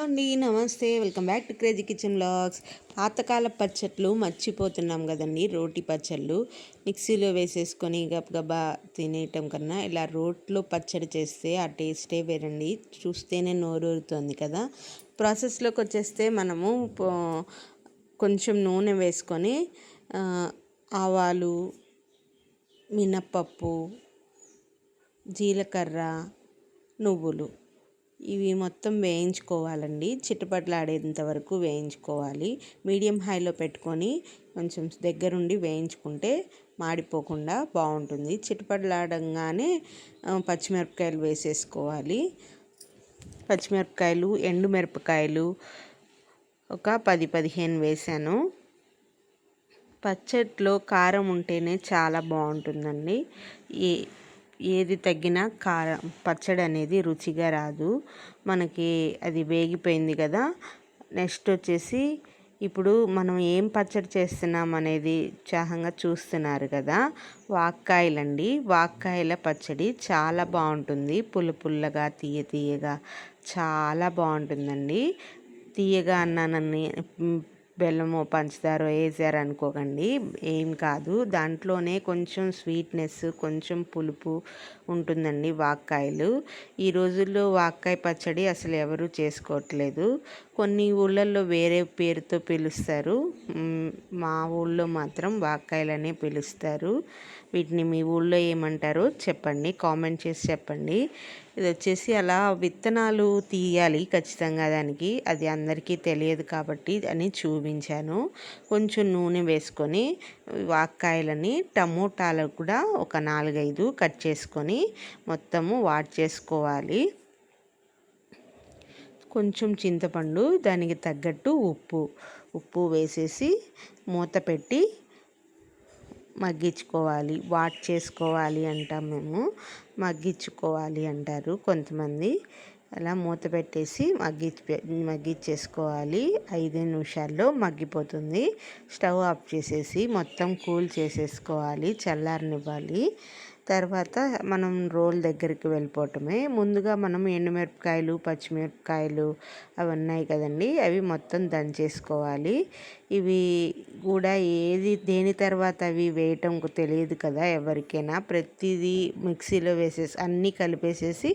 అండి, నమస్తే. Welcome back to crazy kitchen vlogs. పాతకాల పచ్చట్లు మర్చిపోతున్నాం కదండి. రోటి పచ్చళ్ళు మిక్సీలో వేసేసుకొని గబగబా తినేయటం కన్నా ఇలా రోట్లో పచ్చడి చేస్తే ఆ టేస్టే వేరండి. చూస్తేనే నోరూరుతుంది కదా. ప్రాసెస్లోకి వచ్చేస్తే మనము కొంచెం నూనె వేసుకొని ఆవాలు, మినప్పప్పు, జీలకర్ర, నువ్వులు ఇవి మొత్తం వేయించుకోవాలండి. చిటపటలాడేంత వరకు వేయించుకోవాలి. మీడియం హైలో పెట్టుకొని కొంచెం దగ్గరుండి వేయించుకుంటే మాడిపోకుండా బాగుంటుంది. చిటపటలాడంగానే పచ్చిమిరపకాయలు వేసేసుకోవాలి. పచ్చిమిరపకాయలు, ఎండుమిరపకాయలు ఒక 10-15 వేసాను. పచ్చట్లో కారం ఉంటేనే చాలా బాగుంటుందండి. ఏది తగ్గినా కారం పచ్చడి అనేది రుచిగా రాదు. మనకి అది వేగిపోయింది కదా. నెక్స్ట్ వచ్చేసి ఇప్పుడు మనం ఏం పచ్చడి చేస్తున్నాం అనేది ఉత్సాహంగా చూస్తున్నారు కదా. వాక్కాయలండి. వాక్కాయల పచ్చడి చాలా బాగుంటుంది. పుల్లగా తీయగా చాలా బాగుంటుందండి. తీయగా అన్నానని బెల్లమో పంచదార వేసారు అనుకోకండి, ఏం కాదు. దాంట్లోనే కొంచెం స్వీట్నెస్, కొంచెం పులుపు ఉంటుందండి వాక్కాయలు. ఈ రోజుల్లో వాక్కాయ పచ్చడి అసలు ఎవరు చేసుకోవట్లేదు. కొన్ని ఊళ్ళల్లో వేరే పేరుతో పిలుస్తారు. మా ఊళ్ళో మాత్రం వాక్కాయలనే పిలుస్తారు. వీటిని మీ ఊళ్ళో ఏమంటారో చెప్పండి, కామెంట్ చేసి చెప్పండి. ఇది వచ్చేసి అలా విత్తనాలు తీయాలి ఖచ్చితంగా దానికి. అది అందరికీ తెలియదు కాబట్టి అని చూపించాను. కొంచెం నూనె వేసుకొని వాక్కాయలని, టమోటాలు కూడా ఒక 4-5 కట్ చేసుకొని మొత్తము వాట్ చేసుకోవాలి. కొంచెం చింతపండు, దానికి తగ్గట్టు ఉప్పు వేసేసి మూత పెట్టి మగ్గించుకోవాలి. వాట్ చేసుకోవాలి అంటాం మేము, మగ్గించుకోవాలి అంటారు కొంతమంది. అలా మూత పెట్టేసి మగ్గించేసుకోవాలి. 5 నిమిషాల్లో మగ్గిపోతుంది. స్టవ్ ఆఫ్ చేసేసి మొత్తం కూల్ చేసేసుకోవాలి, చల్లారనివ్వాలి. తర్వాత మనం రోల్ దగ్గరికి వెళ్ళిపోవటమే. ముందుగా మనం ఎండుమిరపకాయలు, పచ్చిమిరపకాయలు అవి ఉన్నాయి కదండి, అవి మొత్తం దంచేసుకోవాలి. ఇవి కూడా దేని తర్వాత అవి వేయటం తెలియదు కదా ఎవరికైనా. ప్రతిదీ మిక్సీలో అన్నీ కలిపేసేసి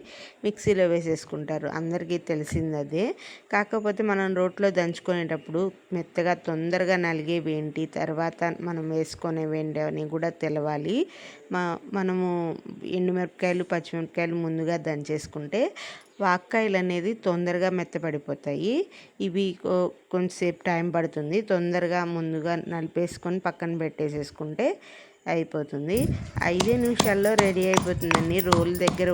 మిక్సీలో వేసేసుకుంటారు, అందరికీ తెలిసింది అదే. కాకపోతే మనం రోట్లో దంచుకునేటప్పుడు మెత్తగా తొందరగా నలిగేవి ఏంటి, తర్వాత మనం వేసుకునేవి ఏంటి అని కూడా తెలవాలి. మనము ఎండుమిరపకాయలు, పచ్చిమిరపకాయలు ముందుగా దంచేసుకుంటే వాక్కాయలు అనేది తొందరగా మెత్తపడిపోతాయి. ఇవి కొంచెంసేపు టైం పడుతుంది. తొందరగా ముందుగా నలిపేసుకొని పక్కన పెట్టేసేసుకుంటే అయిపోతుంది. 5 నిమిషాల్లో రెడీ అయిపోతుందండి. రోల్ దగ్గర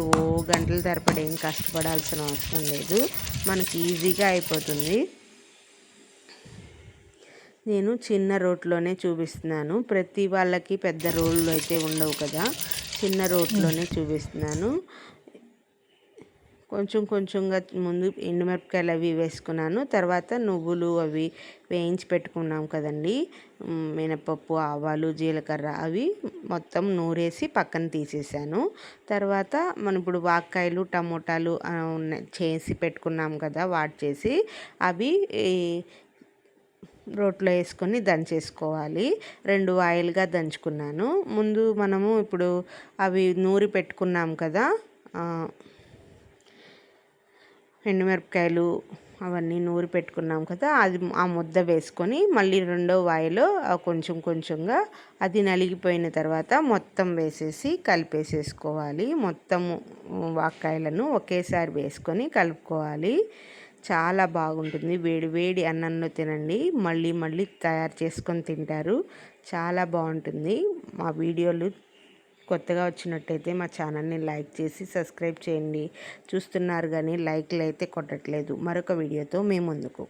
గంటల తరబడి ఏం కష్టపడాల్సిన అవసరం లేదు, మనకి ఈజీగా అయిపోతుంది. నేను చిన్న రోట్లోనే చూపిస్తున్నాను. ప్రతి వాళ్ళకి పెద్ద రోళ్ళు అయితే ఉండవు కదా, చిన్న రోట్లోనే చూపిస్తున్నాను. కొంచెంగా ముందు ఎండుమిరపకాయలు అవి వేసుకున్నాను. తర్వాత నువ్వులు అవి వేయించి పెట్టుకున్నాం కదండి, మినపప్పు, ఆవాలు, జీలకర్ర అవి మొత్తం నూరేసి పక్కన తీసేసాను. తర్వాత మనం ఇప్పుడు వాక్కాయలు, టమోటాలు చేసి పెట్టుకున్నాం కదా, చేసి అవి రోట్లో వేసుకొని దంచేసుకోవాలి. 2 వాయిలుగా దంచుకున్నాను. ముందు మనము ఇప్పుడు అవి నూరి పెట్టుకున్నాం కదా, ఎండుమిరపకాయలు అవన్నీ నూరి పెట్టుకున్నాం కదా, అది ఆ ముద్ద వేసుకొని మళ్ళీ 2వ వాయిలో కొంచెంగా అది నలిగిపోయిన తర్వాత మొత్తం వేసేసి కలిపేసేసుకోవాలి. మొత్తము వాక్కాయలను ఒకేసారి వేసుకొని కలుపుకోవాలి. చాలా బాగుంటుంది. వేడి అన్నంలో తినండి, మళ్ళీ తయారు చేసుకొని తింటారు. చాలా బాగుంటుంది. మా వీడియోలు కొత్తగా వచ్చినట్టయితే మా ఛానల్ని లైక్ చేసి సబ్స్క్రైబ్ చేయండి. చూస్తున్నారు కానీ లైక్లు అయితే కొట్టట్లేదు. మరొక వీడియోతో మీ ముందుకు.